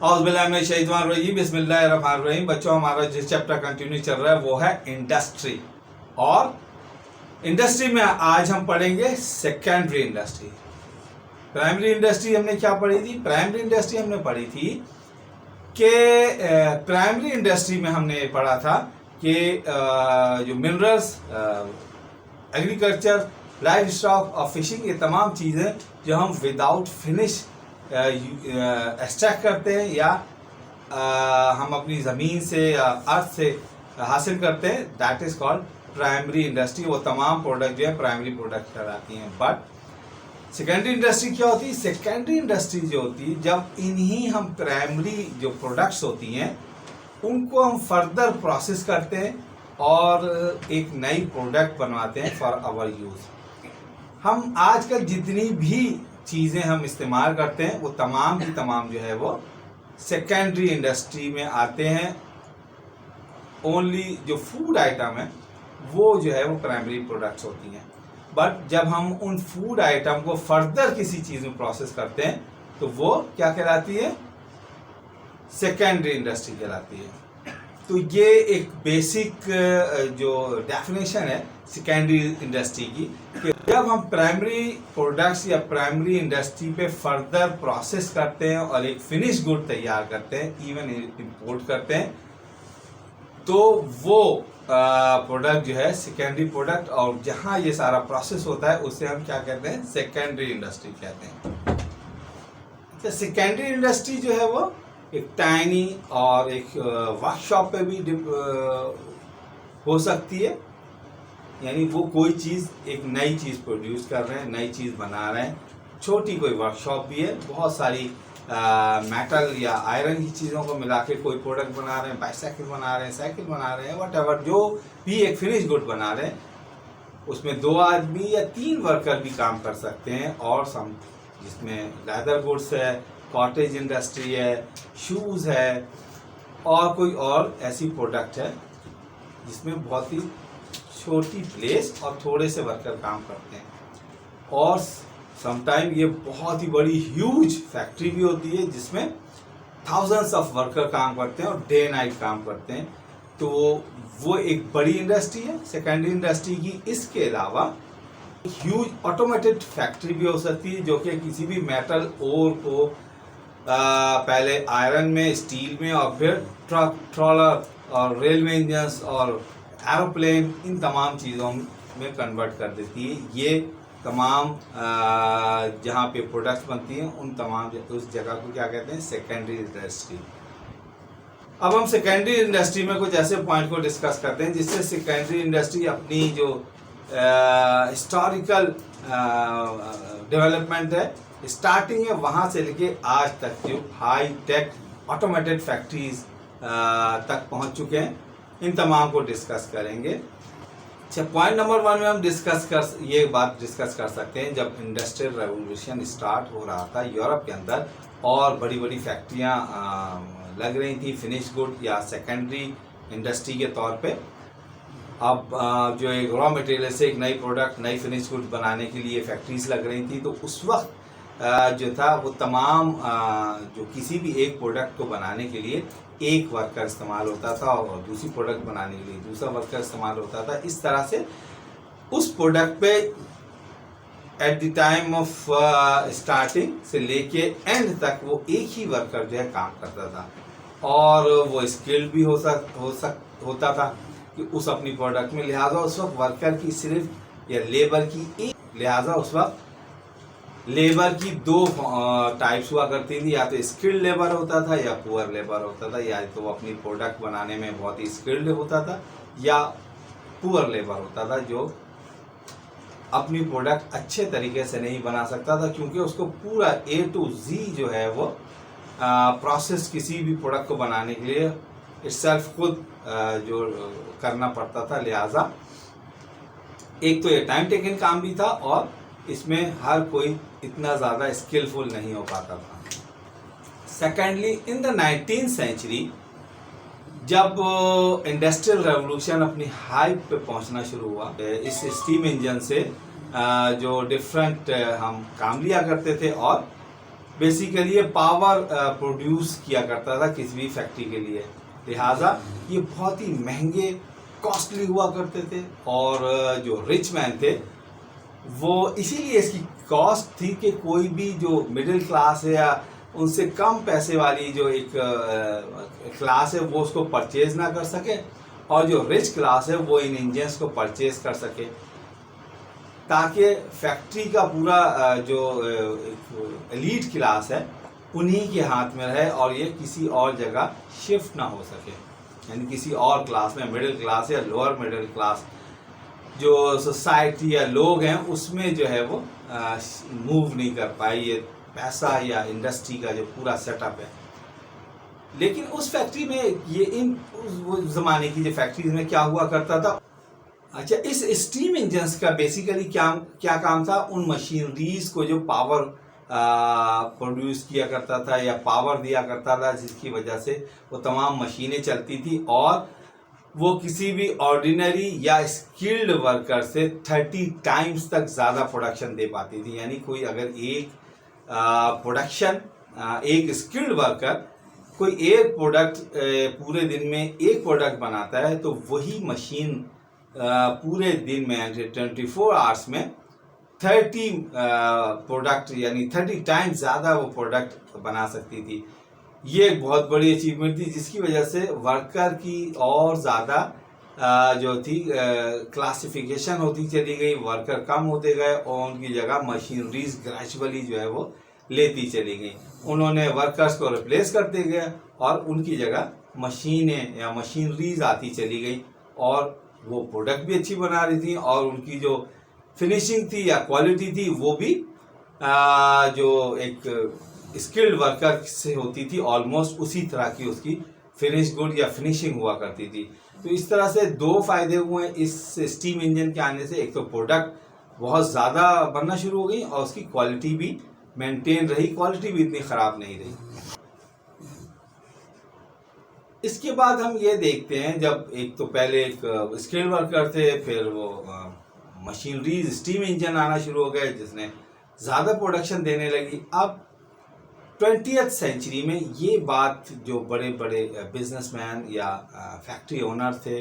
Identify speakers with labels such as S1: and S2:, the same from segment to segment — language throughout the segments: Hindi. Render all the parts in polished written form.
S1: औज़ुबिल्लाहिमिनश्शैतानिर्रजीम बिस्मिल्लाहिर्रहमानिर्रहीम। बच्चों, हमारा जिस चैप्टर कंटिन्यू चल रहा है वो है इंडस्ट्री। और इंडस्ट्री में आज हम पढ़ेंगे सेकेंडरी इंडस्ट्री। प्राइमरी इंडस्ट्री हमने क्या पढ़ी थी? प्राइमरी इंडस्ट्री हमने पढ़ी थी कि प्राइमरी इंडस्ट्री में हमने पढ़ा था कि जो मिनरल्स, एग्रीकल्चर, लाइफ स्टॉक और फिशिंग, ये तमाम चीज़ें जो हम विदाउट फिनिश एक्सट्रैक्ट करते हैं या हम अपनी ज़मीन से या अर्थ से हासिल करते हैं, that is called primary industry. वो तमाम प्रोडक्ट जो है प्राइमरी प्रोडक्ट कहलाती हैं। बट सेकेंडरी इंडस्ट्री क्या होती है? सेकेंडरी इंडस्ट्री जो होती है, जब इन्हीं हम प्राइमरी जो प्रोडक्ट्स होती हैं उनको हम फर्दर प्रोसेस करते हैं और एक नई प्रोडक्ट बनवाते हैं फॉर आवर यूज़। हम आजकल जितनी भी चीज़ें हम इस्तेमाल करते हैं वो तमाम की तमाम जो है वो सेकेंडरी इंडस्ट्री में आते हैं। ओनली जो फूड आइटम है वो जो है वो प्राइमरी प्रोडक्ट्स होती हैं। बट जब हम उन फूड आइटम को फर्दर किसी चीज़ में प्रोसेस करते हैं तो वो क्या कहलाती है? सेकेंडरी इंडस्ट्री कहलाती है। तो ये एक बेसिक जो डेफिनेशन है सेकेंडरी इंडस्ट्री की, कि जब हम प्राइमरी प्रोडक्ट्स या प्राइमरी इंडस्ट्री पे फर्दर प्रोसेस करते हैं और एक फिनिश गुड तैयार करते हैं, इवन इंपोर्ट करते हैं, तो वो प्रोडक्ट जो है सेकेंडरी प्रोडक्ट, और जहाँ ये सारा प्रोसेस होता है उसे हम क्या कहते हैं? सेकेंडरी इंडस्ट्री कहते हैं। तो सेकेंडरी इंडस्ट्री जो है वो एक टाइनी और एक वर्कशॉप पे भी हो सकती है। यानी वो कोई चीज़, एक नई चीज़ प्रोड्यूस कर रहे हैं, नई चीज़ बना रहे हैं। छोटी कोई वर्कशॉप भी है, बहुत सारी मेटल या आयरन की चीज़ों को मिला के कोई प्रोडक्ट बना रहे हैं, बाइसाइकिल बना रहे हैं, साइकिल बना रहे हैं, व्हाटएवर, जो भी एक फिनिश गुड बना रहे हैं, उसमें 2 आदमी या 3 वर्कर भी काम कर सकते हैं। और जिसमें लेदर गुड्स है, कॉटेज इंडस्ट्री है, शूज़ है, और कोई और ऐसी प्रोडक्ट है जिसमें बहुत ही छोटी प्लेस और थोड़े से वर्कर काम करते हैं। और समटाइम ये बहुत ही बड़ी ह्यूज फैक्ट्री भी होती है जिसमें थाउजेंड्स ऑफ वर्कर काम करते हैं और डे नाइट काम करते हैं। तो वो एक बड़ी इंडस्ट्री है सेकेंडरी इंडस्ट्री की। इसके अलावा ह्यूज ऑटोमेटेड फैक्ट्री भी हो सकती है जो कि किसी भी मेटल ओर को पहले आयरन में, स्टील में, और फिर ट्रक, ट्रॉलर और रेलवे इंजन्स और एरोप्लेन, इन तमाम चीज़ों में कन्वर्ट कर देती है। ये तमाम जहाँ पे प्रोडक्ट्स बनती हैं उन तमाम उस जगह को क्या कहते हैं? Secondary industry. अब हम सेकेंडरी इंडस्ट्री में कुछ ऐसे पॉइंट को डिस्कस करते हैं जिससे सेकेंडरी इंडस्ट्री अपनी जो हिस्टोरिकल डेवलपमेंट है, स्टार्टिंग है, वहाँ से लेके आज तक जो हाई टेक ऑटोमेटेड फैक्ट्रीज तक पहुँच चुके हैं, इन तमाम को डिस्कस करेंगे। अच्छा, पॉइंट नंबर 1 में हम ये बात डिस्कस कर सकते हैं, जब इंडस्ट्रियल रेवोल्यूशन स्टार्ट हो रहा था यूरोप के अंदर और बड़ी बड़ी फैक्ट्रियाँ लग रही थी फिनिश गुड या सेकेंडरी इंडस्ट्री के तौर पे। अब जो एक रॉ मटेरियल से एक नई प्रोडक्ट, नई फिनिश गुड बनाने के लिए फैक्ट्रीज लग रही थी, तो उस वक्त जो था वो तमाम जो किसी भी एक प्रोडक्ट को बनाने के लिए एक वर्कर इस्तेमाल होता था और दूसरी प्रोडक्ट बनाने के लिए दूसरा वर्कर इस्तेमाल होता था। इस तरह से उस प्रोडक्ट पे at the time of starting से लेके एंड तक वो एक ही वर्कर जो है काम करता था, और वो स्किल्ड भी होता था कि उस अपनी प्रोडक्ट में। लिहाजा उस वक्त वर्कर की सिर्फ या लेबर की एक, लिहाजा उस वक्त लेबर की 2 टाइप्स हुआ करती थी, या तो स्किल्ड लेबर होता था या पुअर लेबर होता था। या तो वो अपनी प्रोडक्ट बनाने में बहुत ही स्किल्ड होता था या पुअर लेबर होता था जो अपनी प्रोडक्ट अच्छे तरीके से नहीं बना सकता था, क्योंकि उसको पूरा A to Z जो है वो प्रोसेस किसी भी प्रोडक्ट को बनाने के लिए इटसेल्फ खुद जो करना पड़ता था। लिहाजा एक तो ये टाइम टेकिंग काम भी था और इसमें हर कोई इतना ज़्यादा स्किलफुल नहीं हो पाता था। Secondly, in the 19th century जब इंडस्ट्रियल रेवोल्यूशन अपनी हाइप पे पहुंचना शुरू हुआ, इस स्टीम इंजन से जो डिफरेंट हम काम लिया करते थे और बेसिकली ये पावर प्रोड्यूस किया करता था किसी भी फैक्ट्री के लिए, लिहाजा ये बहुत ही महंगे कॉस्टली हुआ करते थे। और जो रिच मैन थे वो इसीलिए इसकी कॉस्ट थी कि कोई भी जो मिडिल क्लास है या उनसे कम पैसे वाली जो एक क्लास है वो उसको परचेज ना कर सके, और जो रिच क्लास है वो इन इंजन्स को परचेज कर सके, ताकि फैक्ट्री का पूरा जो एलीट क्लास है उन्हीं के हाथ में रहे और ये किसी और जगह शिफ्ट ना हो सके। यानी किसी और क्लास में, मिडिल क्लास या लोअर मिडिल क्लास जो सोसाइटी या लोग हैं उसमें जो है वो मूव नहीं कर पाए ये पैसा या इंडस्ट्री का जो पूरा सेटअप है। लेकिन उस फैक्ट्री में ये उस ज़माने की जो फैक्ट्रीज में क्या हुआ करता था, अच्छा इस स्टीम इंजन्स का बेसिकली क्या काम था, उन मशीनरीज को जो पावर प्रोड्यूस किया करता था या पावर दिया करता था जिसकी वजह से वो तमाम मशीनें चलती थी और वो किसी भी ऑर्डिनरी या स्किल्ड वर्कर से 30 टाइम्स तक ज़्यादा प्रोडक्शन दे पाती थी। यानी कोई अगर एक स्किल्ड वर्कर कोई एक प्रोडक्ट पूरे दिन में एक प्रोडक्ट बनाता है तो वही मशीन पूरे दिन में 24 आवर्स में 30 प्रोडक्ट यानी 30 टाइम्स ज़्यादा वो प्रोडक्ट बना सकती थी। ये एक बहुत बड़ी अचीवमेंट थी जिसकी वजह से वर्कर की और ज़्यादा जो थी क्लासिफिकेशन होती चली गई, वर्कर कम होते गए और उनकी जगह मशीनरीज ग्रेजुअली जो है वो लेती चली गई। उन्होंने वर्कर्स को रिप्लेस करते गए और उनकी जगह मशीनें या मशीनरीज आती चली गई और वो प्रोडक्ट भी अच्छी बना रही थी और उनकी जो फिनिशिंग थी या क्वालिटी थी वो भी जो एक स्किल्ड वर्कर से होती थी ऑलमोस्ट उसी तरह की उसकी फिनिश गुड या फिनिशिंग हुआ करती थी। तो इस तरह से दो फायदे हुए इस स्टीम इंजन के आने से, एक तो प्रोडक्ट बहुत ज़्यादा बनना शुरू हो गई और उसकी क्वालिटी भी मेंटेन रही, क्वालिटी भी इतनी ख़राब नहीं रही। इसके बाद हम ये देखते हैं जब एक तो पहले एक स्किल्ड वर्कर थे, फिर वो मशीनरीज स्टीम इंजन आना शुरू हो गए जिसने ज़्यादा प्रोडक्शन देने लगी। अब 20th सेंचुरी में ये बात जो बड़े बड़े बिजनेसमैन या फैक्ट्री ओनर थे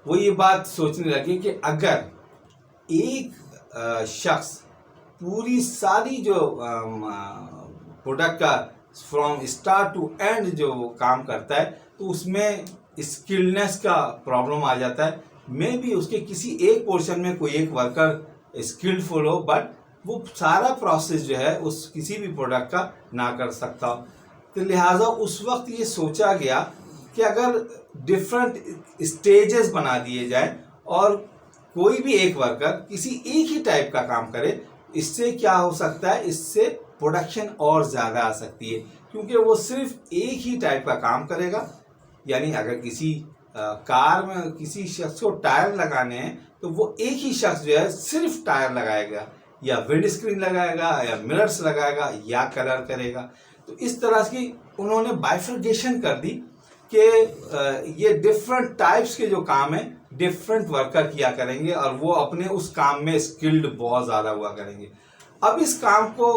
S1: वो ये बात सोचने लगे कि अगर एक शख्स पूरी सारी जो प्रोडक्ट का फ्रॉम स्टार्ट टू एंड जो काम करता है तो उसमें स्किलनेस का प्रॉब्लम आ जाता है। मे भी उसके किसी एक पोर्शन में कोई एक वर्कर स्किल्डफुल हो बट वो सारा प्रोसेस जो है उस किसी भी प्रोडक्ट का ना कर सकता हो। तो लिहाजा उस वक्त ये सोचा गया कि अगर डिफरेंट स्टेजेस बना दिए जाए और कोई भी एक वर्कर किसी एक ही टाइप का काम करे, इससे क्या हो सकता है, इससे प्रोडक्शन और ज़्यादा आ सकती है क्योंकि वो सिर्फ एक ही टाइप का काम करेगा। यानी अगर किसी कार में किसी शख्स को टायर लगाने हैं तो वो एक ही शख्स जो है सिर्फ टायर लगाएगा या विंड स्क्रीन लगाएगा या मिरर्स लगाएगा या कलर करेगा। तो इस तरह की उन्होंने बाइफर्केशन कर दी कि ये डिफरेंट टाइप्स के जो काम है डिफरेंट वर्कर किया करेंगे और वो अपने उस काम में स्किल्ड बहुत ज़्यादा हुआ करेंगे। अब इस काम को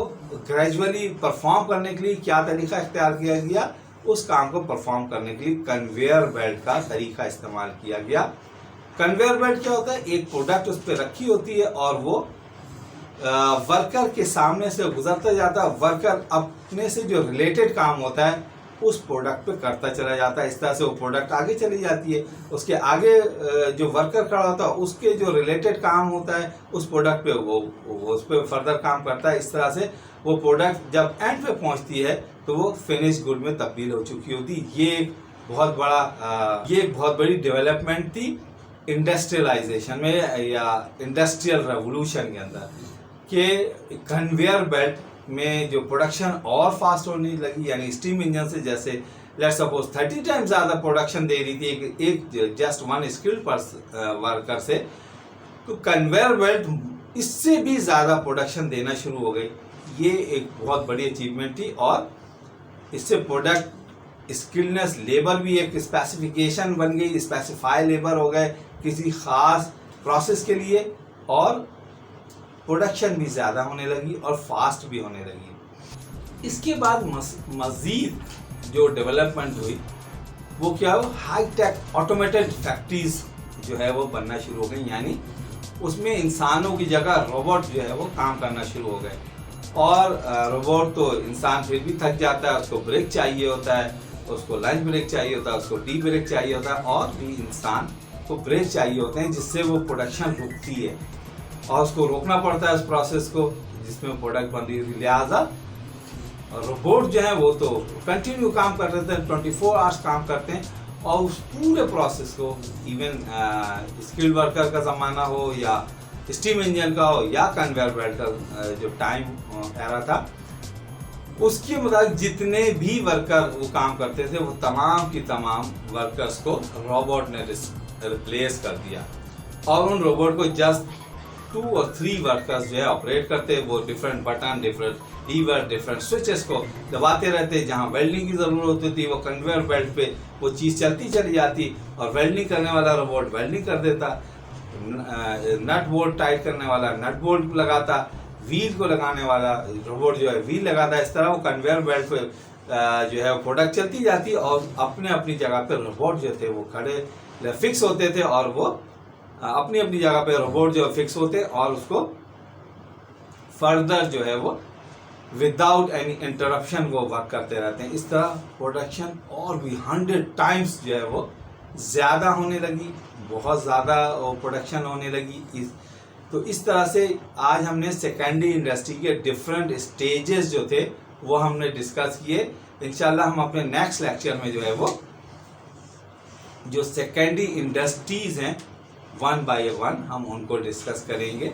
S1: ग्रेजुअली परफॉर्म करने के लिए क्या तरीका इख्तियार किया गया, उस काम को परफॉर्म करने के लिए कन्वेयर बेल्ट का तरीका इस्तेमाल किया गया। कन्वेयर बेल्ट क्या होता है, एक प्रोडक्ट उस पर रखी होती है और वो वर्कर के सामने से गुजरता जाता है। वर्कर अपने से जो रिलेटेड काम होता है उस प्रोडक्ट पे करता चला जाता है। इस तरह से वो प्रोडक्ट आगे चली जाती है। उसके आगे जो वर्कर खड़ा होता है उसके जो रिलेटेड काम होता है उस प्रोडक्ट पे वो उस पर फर्दर काम करता है। इस तरह से वो प्रोडक्ट जब एंड पे पहुंचती है तो वो फिनिश गुड में तब्दील हो चुकी होती। ये एक बहुत बड़ी डेवलपमेंट थी इंडस्ट्रियलाइजेशन में या इंडस्ट्रियल रेवोल्यूशन के अंदर, कि कन्वेयर बेल्ट में जो प्रोडक्शन और फास्ट होने लगी। यानी स्टीम इंजन से जैसे लेट्स सपोज 30 टाइम्स ज़्यादा प्रोडक्शन दे रही थी एक जस्ट वन स्किल्ड वर्कर से, तो कन्वेयर बेल्ट इससे भी ज़्यादा प्रोडक्शन देना शुरू हो गई। ये एक बहुत बड़ी अचीवमेंट थी और इससे प्रोडक्ट स्किलनेस लेबर भी एक स्पेसिफिकेशन बन गई, स्पेसिफाई लेबर हो गए किसी ख़ास प्रोसेस के लिए और प्रोडक्शन भी ज़्यादा होने लगी और फास्ट भी होने लगी। इसके बाद मज़ीद जो डेवलपमेंट हुई वो क्या हो, हाई टेक ऑटोमेटेड फैक्ट्रीज जो है वो बनना शुरू हो गई, यानी उसमें इंसानों की जगह रोबोट जो है वो काम करना शुरू हो गए। और रोबोट तो इंसान फिर भी थक जाता है, उसको ब्रेक चाहिए होता है, उसको लंच ब्रेक चाहिए होता है, उसको टी ब्रेक चाहिए होता है, और भी इंसान को ब्रेक चाहिए होते हैं जिससे वो प्रोडक्शन रुकती है और उसको रोकना पड़ता है उस प्रोसेस को जिसमें प्रोडक्ट बन रही है। लिहाजा रोबोट जो है वो तो कंटिन्यू काम कर रहे थे, 24 आवर्स काम करते हैं और उस पूरे प्रोसेस को, इवन स्किल्ड वर्कर का ज़माना हो या स्टीम इंजन का हो या कन्वेयर बेल्ट का जो टाइम एरा था, उसके मुताबिक जितने भी वर्कर वो काम करते थे वो तमाम की तमाम वर्कर्स को रोबोट ने रिप्लेस कर दिया। और उन रोबोट को जस्ट 2 और 3 वर्कर्स जो है ऑपरेट करते, वो different button, different lever, different switches को दबाते रहते। जहाँ वेल्डिंग की ज़रूरत होती थी वो कन्वेयर बेल्ट पे वो चीज़ चलती चली जाती और वेल्डिंग करने वाला रोबोट वेल्डिंग कर देता, नट बोल्ट टाइट करने वाला नट बोल्ट लगाता, व्हील को लगाने वाला रोबोट जो है व्हील लगाता। इस तरह वो कन्वेयर बेल्ट पे जो है प्रोडक्ट चलती जाती और अपने अपनी जगह पे रोबोट जो थे वो खड़े फिक्स होते थे और वो अपनी अपनी जगह पे रोबोट जो फिक्स होते और उसको फर्दर जो है वो विदाउट एनी इंटरप्शन वो वर्क करते रहते हैं। इस तरह प्रोडक्शन और भी 100 टाइम्स जो है वो ज़्यादा होने लगी, बहुत ज़्यादा प्रोडक्शन होने लगी। तो इस तरह से आज हमने सेकेंडरी इंडस्ट्री के डिफरेंट स्टेजेस जो थे वो हमने डिस्कस किए। इंशाल्लाह हम अपने नेक्स्ट लेक्चर में जो है वो जो सेकेंडरी इंडस्ट्रीज़ हैं 1 बाय 1 हम उनको डिस्कस करेंगे।